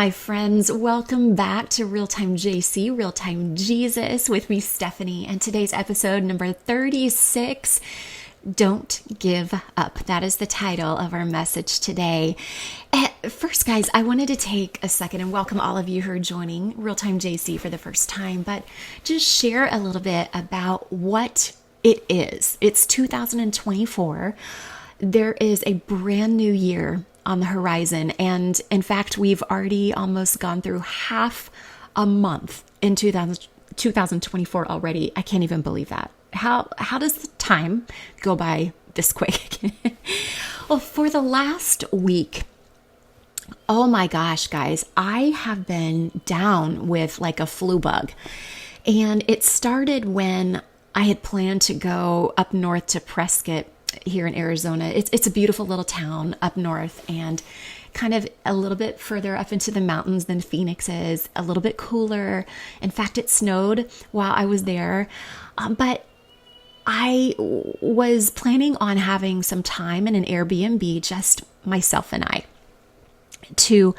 my friends. Welcome back to Real Time JC, Real Time Jesus with me, Stephanie. And today's episode number 36, Don't Give Up. That is the title of our message today. First, guys, I wanted to take a second and welcome all of you who are joining Real Time JC for the first time, but just share a little bit about what it is. It's 2024. There is a brand new year on the horizon. And in fact, we've already almost gone through half a month in 2024 already. I can't even believe that. How does the time go by this quick? Well, for the last week, oh my gosh, guys, I have been down with like a flu bug. And it started when I had planned to go up north to Prescott here in Arizona. It's a beautiful little town up north and kind of a little bit further up into the mountains than Phoenix is, a little bit cooler. In fact, it snowed while I was there. But I was planning on having some time in an Airbnb, just myself and I, to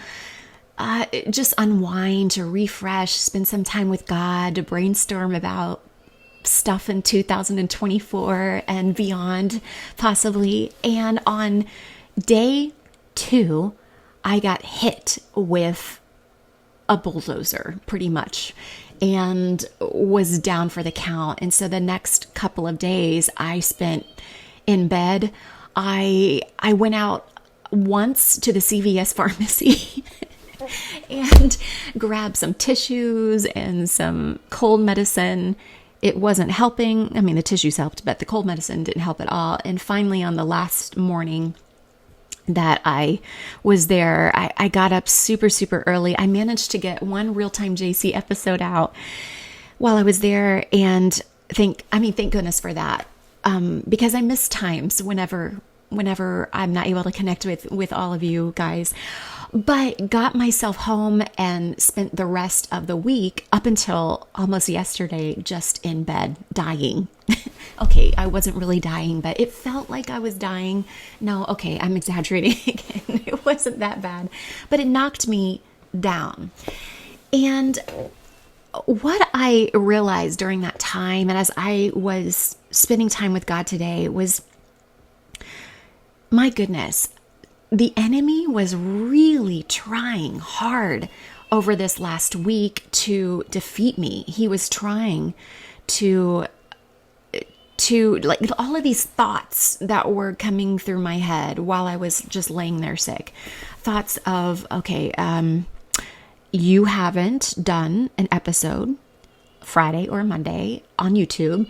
just unwind, to refresh, spend some time with God, to brainstorm about stuff in 2024 and beyond, possibly. And on day 2, I got hit with a bulldozer pretty much and was down for the count. And so the next couple of days I spent in bed. I went out once to the CVS pharmacy and grabbed some tissues and some cold medicine. It wasn't helping. I mean, the tissues helped, but the cold medicine didn't help at all. And finally, on the last morning that I was there, I got up super, super early. I managed to get one Real-Time JC episode out while I was there. And thank goodness for that. Because I miss times whenever I'm not able to connect with all of you guys. But got myself home and spent the rest of the week up until almost yesterday just in bed, dying. Okay, I wasn't really dying, but it felt like I was dying. No, okay, I'm exaggerating again. It wasn't that bad, but it knocked me down. And what I realized during that time, and as I was spending time with God today, was, my goodness, the enemy was really trying hard over this last week to defeat me. He was trying to like all of these thoughts that were coming through my head while I was just laying there sick. Thoughts of, okay, you haven't done an episode Friday or Monday on YouTube.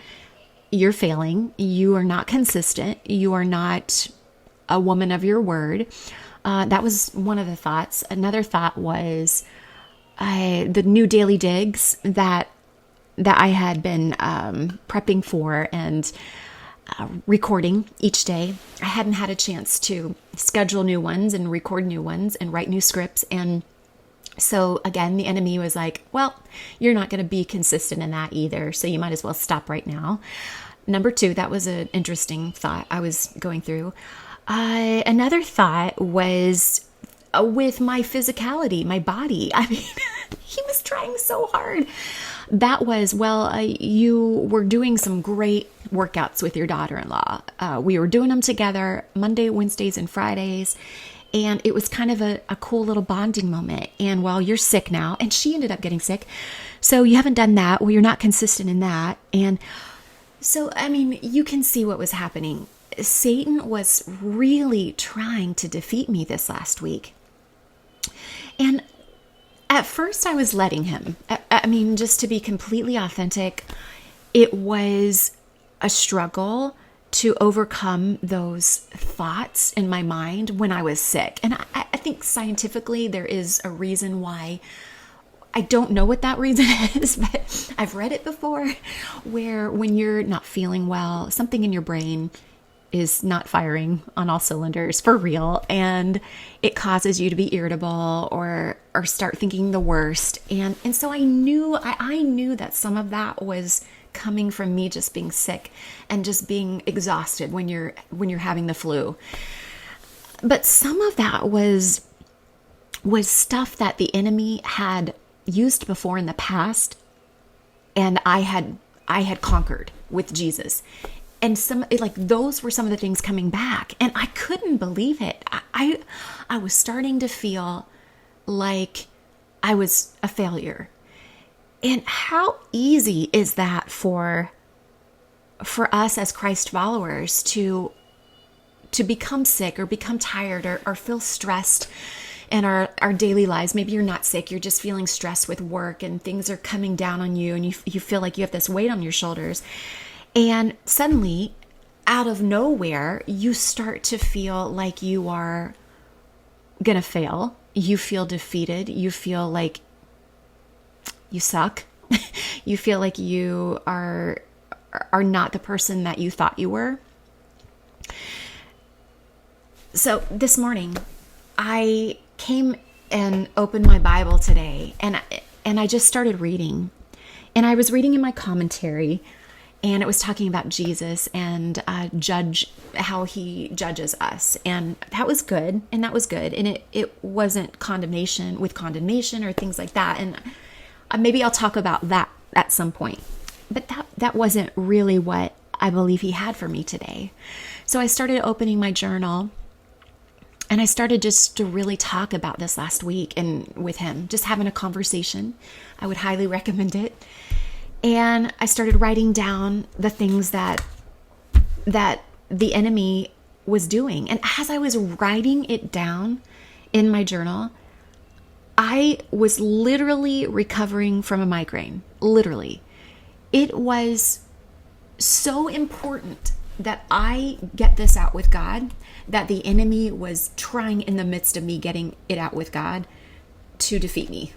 You're failing. You are not consistent. You are not a woman of your word. That was one of the thoughts. Another thought was the new daily digs that I had been prepping for and recording each day. I hadn't had a chance to schedule new ones and record new ones and write new scripts. And so again, the enemy was like, well, you're not going to be consistent in that either, so you might as well stop right now. Number 2, that was an interesting thought I was going through. Another thought was with my physicality, my body. I mean, he was trying so hard. That was, well, you were doing some great workouts with your daughter-in-law. We were doing them together Monday, Wednesdays, and Fridays. And it was kind of a cool little bonding moment. And while you're sick now, and she ended up getting sick, so you haven't done that. Well, you're not consistent in that. And so, I mean, you can see what was happening. Satan was really trying to defeat me this last week. And at first I was letting him. I mean, just to be completely authentic, it was a struggle to overcome those thoughts in my mind when I was sick. And I think scientifically there is a reason why. I don't know what that reason is, but I've read it before, where when you're not feeling well, something in your brain is not firing on all cylinders for real, and it causes you to be irritable or start thinking the worst. And so I knew that some of that was coming from me just being sick and just being exhausted when you're having the flu. But some of that was was stuff that the enemy had used before in the past, and I had conquered with Jesus. And those were some of the things coming back, and I couldn't believe it. I was starting to feel like I was a failure. And how easy is that for us as Christ followers to become sick or become tired or feel stressed in our daily lives. Maybe you're not sick, you're just feeling stressed with work and things are coming down on you, and you feel like you have this weight on your shoulders. And suddenly, out of nowhere, you start to feel like you are going to fail. You feel defeated. You feel like you suck. You feel like you are not the person that you thought you were. So this morning, I came and opened my Bible today, and I just started reading. And I was reading in my commentary, and it was talking about Jesus and how he judges us. And that was good. And it wasn't condemnation or things like that. And maybe I'll talk about that at some point. But that wasn't really what I believe he had for me today. So I started opening my journal, and I started just to really talk about this last week and with him, just having a conversation. I would highly recommend it. And I started writing down the things that the enemy was doing. And as I was writing it down in my journal, I was literally recovering from a migraine. Literally. It was so important that I get this out with God, that the enemy was trying in the midst of me getting it out with God to defeat me.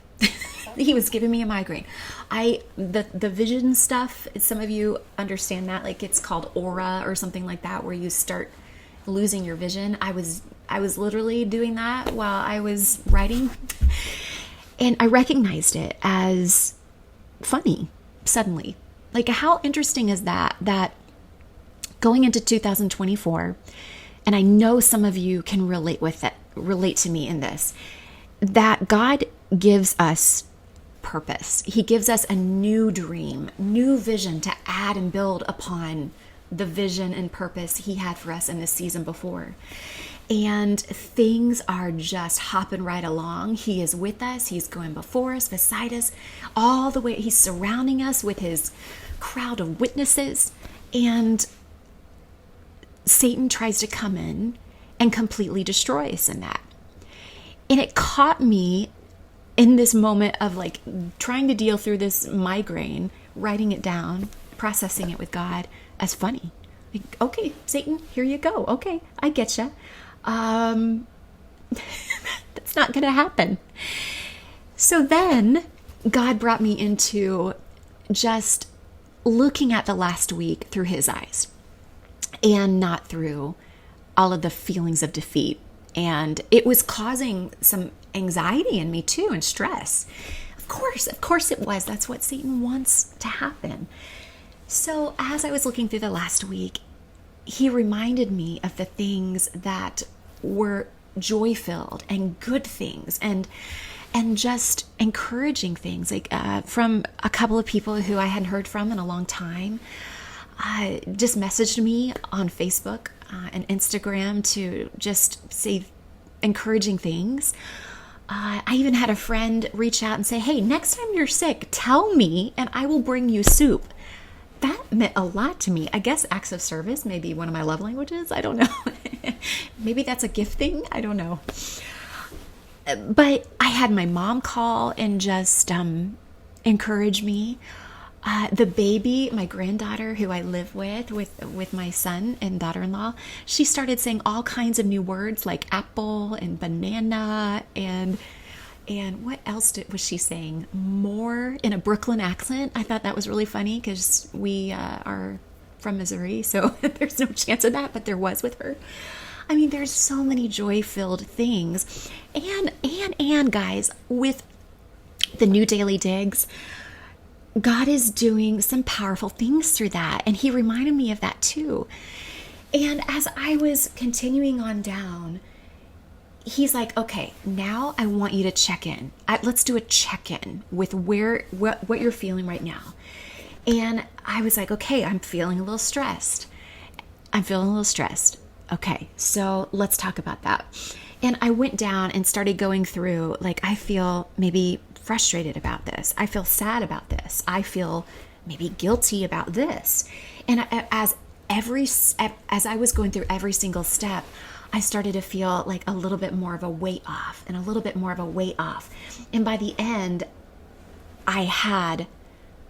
He was giving me a migraine. The vision stuff, some of you understand that, like it's called aura or something like that, where you start losing your vision. I was literally doing that while I was writing, and I recognized it as funny suddenly. Like, how interesting is that going into 2024, and I know some of you can relate to me in this, that God gives us purpose. He gives us a new dream, new vision to add and build upon the vision and purpose he had for us in this season before. And things are just hopping right along. He is with us. He's going before us, beside us, all the way. He's surrounding us with his crowd of witnesses. And Satan tries to come in and completely destroy us in that. And it caught me in this moment of like trying to deal through this migraine, writing it down, processing it with God as funny. Like, okay, Satan, here you go. Okay, I get you. That's not going to happen. So then God brought me into just looking at the last week through his eyes and not through all of the feelings of defeat. And it was causing some anxiety in me too, and stress. Of course it was. That's what Satan wants to happen. So as I was looking through the last week, he reminded me of the things that were joy-filled and good things and just encouraging things, like from a couple of people who I hadn't heard from in a long time. Just messaged me on Facebook and Instagram to just say encouraging things. I even had a friend reach out and say, hey, next time you're sick, tell me and I will bring you soup. That meant a lot to me. I guess acts of service may be one of my love languages. I don't know. Maybe that's a gift thing. I don't know. But I had my mom call and just encourage me. The baby, my granddaughter, who I live with my son and daughter-in-law, she started saying all kinds of new words like apple and banana and what else was she saying? More in a Brooklyn accent. I thought that was really funny because we are from Missouri, so there's no chance of that, but there was with her. I mean, there's so many joy-filled things. And guys, with the new daily digs, God is doing some powerful things through that. And he reminded me of that too. And as I was continuing on down, he's like, okay, now I want you to check in. Let's do a check-in with what you're feeling right now. And I was like, okay, I'm feeling a little stressed. Okay, so let's talk about that. And I went down and started going through, like, I feel maybe frustrated about this. I feel sad about this. I feel maybe guilty about this. And as I was going through every single step, I started to feel like a little bit more of a weight off and a little bit more of a weight off. And by the end, I had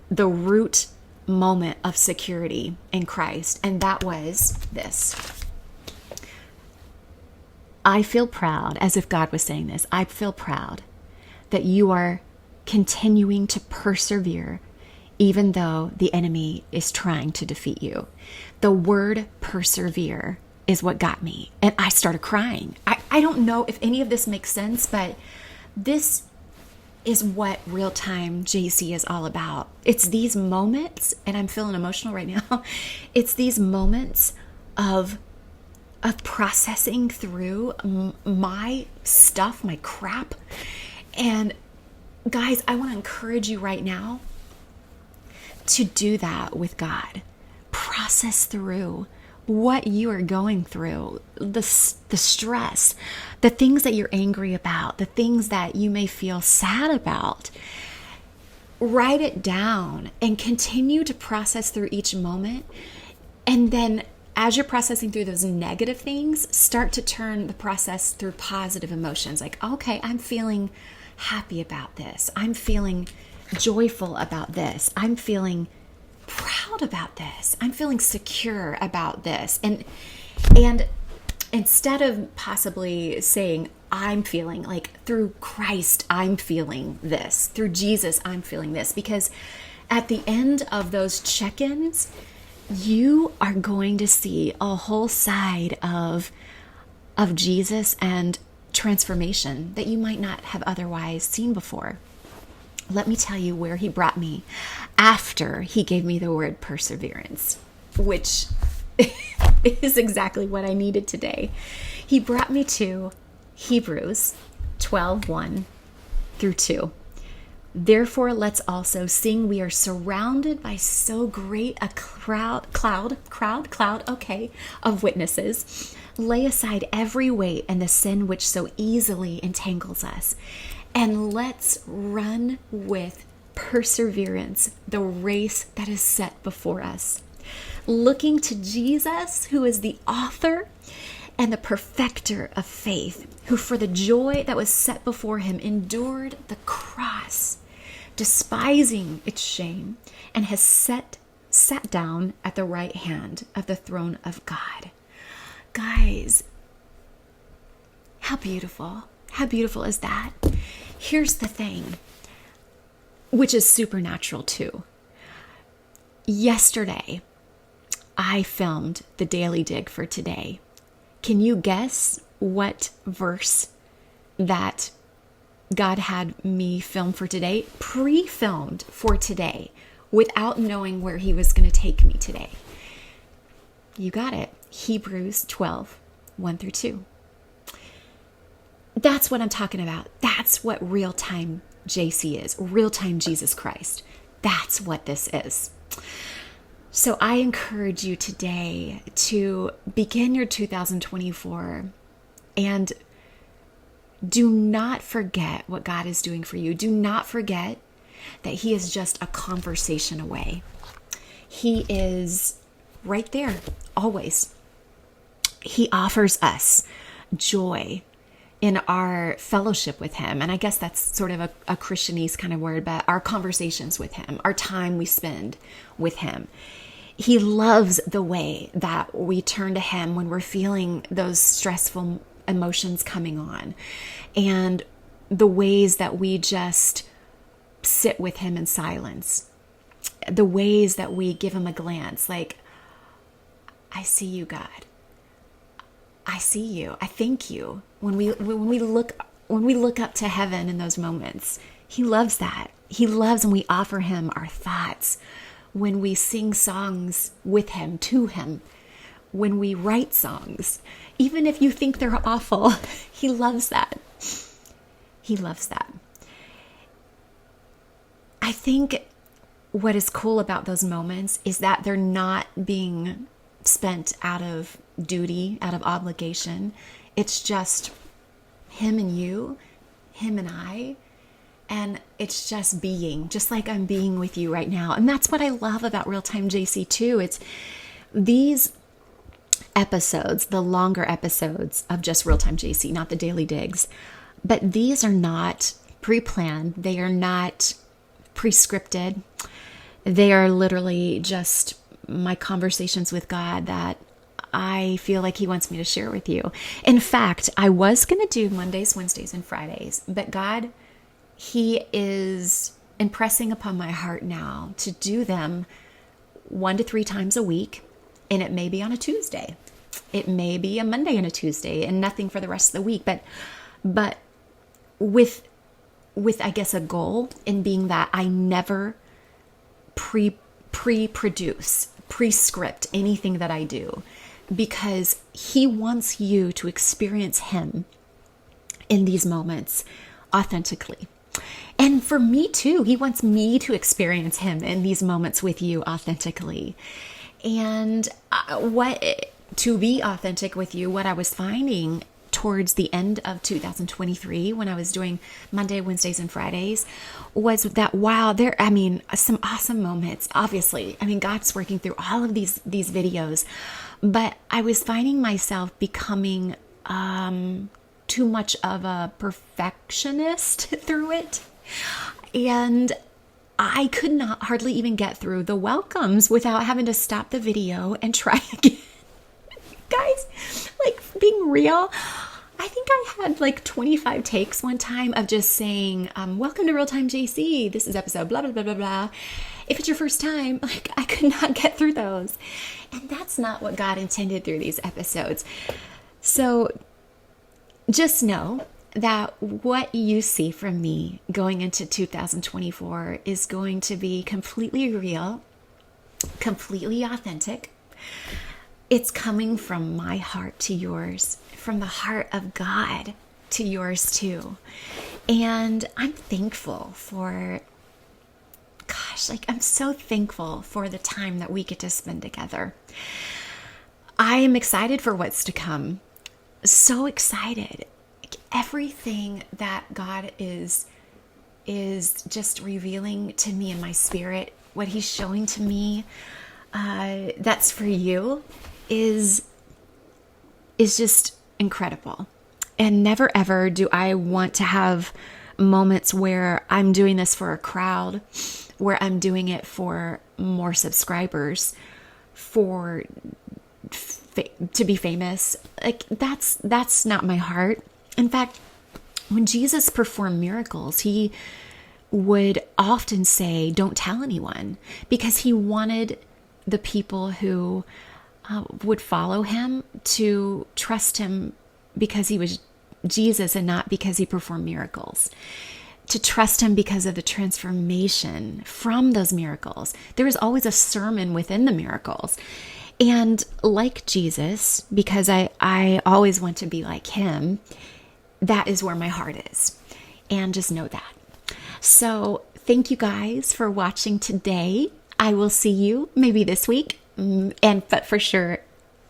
the root moment of security in Christ. And that was this. I feel proud, as if God was saying this, I feel proud that you are continuing to persevere even though the enemy is trying to defeat you. The word persevere is what got me. And I started crying. I don't know if any of this makes sense, but this is what real-time JC is all about. It's these moments, and I'm feeling emotional right now. It's these moments of processing through my stuff, my crap. And guys, I want to encourage you right now to do that with God. Process through what you are going through, the stress, the things that you're angry about, the things that you may feel sad about. Write it down and continue to process through each moment. And then as you're processing through those negative things, start to turn the process through positive emotions. Like, okay, I'm feeling happy about this. I'm feeling joyful about this. I'm feeling proud about this. I'm feeling secure about this. And instead of possibly saying, I'm feeling like through Christ, I'm feeling this. Through Jesus, I'm feeling this. Because at the end of those check-ins, you are going to see a whole side of Jesus and transformation that you might not have otherwise seen before. Let me tell you where he brought me after he gave me the word perseverance, which is exactly what I needed today. He brought me to Hebrews 12:1 through 2. Therefore, let's also sing. We are surrounded by so great a cloud, of witnesses. Lay aside every weight and the sin which so easily entangles us. And let's run with perseverance the race that is set before us. Looking to Jesus, who is the author and the perfecter of faith, who for the joy that was set before him endured the cross, despising its shame, and has sat down at the right hand of the throne of God. Guys, how beautiful. How beautiful is that? Here's the thing, which is supernatural too. Yesterday, I filmed the daily dig for today. Can you guess what verse that God had me film for today? Pre-filmed for today, without knowing where he was going to take me today. You got it. Hebrews 12:1 through 2. That's what I'm talking about. That's what real-time JC is. Real-time Jesus Christ. That's what this is. So I encourage you today to begin your 2024 and do not forget what God is doing for you. Do not forget that he is just a conversation away. He is right there, always. He offers us joy in our fellowship with him. And I guess that's sort of a Christianese kind of word, but our conversations with him, our time we spend with him. He loves the way that we turn to him when we're feeling those stressful emotions coming on, and the ways that we just sit with him in silence, the ways that we give him a glance like, I see you, God. I see you. I thank you. When we look up to heaven in those moments, he loves that. He loves when we offer him our thoughts, when we sing songs with him, to him, when we write songs, even if you think they're awful. He loves that. He loves that. I think what is cool about those moments is that they're not being spent out of duty, out of obligation. It's just him and you, him and I, and it's just being, just like I'm being with you right now. And that's what I love about Real Time JC too. It's these episodes, the longer episodes of just Real Time JC, not the daily digs, but these are not pre-planned. They are not pre-scripted. They are literally just my conversations with God that I feel like he wants me to share with you. In fact, I was going to do Mondays, Wednesdays, and Fridays, but God, he is impressing upon my heart now to do them 1 to 3 times a week. And it may be on a Tuesday. It may be a Monday and a Tuesday and nothing for the rest of the week. But with I guess a goal in being that I never pre-produce, pre-script anything that I do, because he wants you to experience him in these moments authentically. And for me too, he wants me to experience him in these moments with you authentically. And to be authentic with you, what I was finding towards the end of 2023, when I was doing Monday, Wednesdays, and Fridays, was that, wow, some awesome moments. Obviously, God's working through all of these videos, but I was finding myself becoming too much of a perfectionist through it. And I could not hardly even get through the welcomes without having to stop the video and try again. Guys, like, being real, I think I had like 25 takes one time of just saying, welcome to Real Time JC. This is episode blah, blah, blah, blah, blah. If it's your first time, like, I could not get through those. And that's not what God intended through these episodes. So just know that what you see from me going into 2024 is going to be completely real, completely authentic. It's coming from my heart to yours, from the heart of God to yours too. And I'm thankful for, I'm so thankful for the time that we get to spend together. I am excited for what's to come. So excited. Everything that God is just revealing to me in my spirit, what he's showing to me, that's for you, is just incredible. And never ever do I want to have moments where I'm doing this for a crowd, where I'm doing it for more subscribers, to be famous. Like, that's not my heart. In fact, when Jesus performed miracles, he would often say, don't tell anyone, because he wanted the people who would follow him to trust him because he was Jesus and not because he performed miracles. To trust him because of the transformation from those miracles. There is always a sermon within the miracles. And like Jesus, because I always want to be like him, that is where my heart is. And just know that. So thank you guys for watching today. I will see you maybe this week, but for sure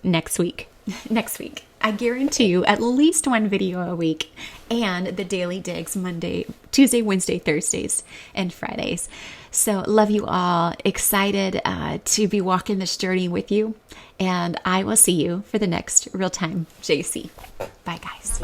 next week. Next week. I guarantee you at least one video a week, and the daily digs Monday, Tuesday, Wednesday, Thursdays, and Fridays. So love you all. Excited to be walking this journey with you. And I will see you for the next Real Time JC. Bye, guys.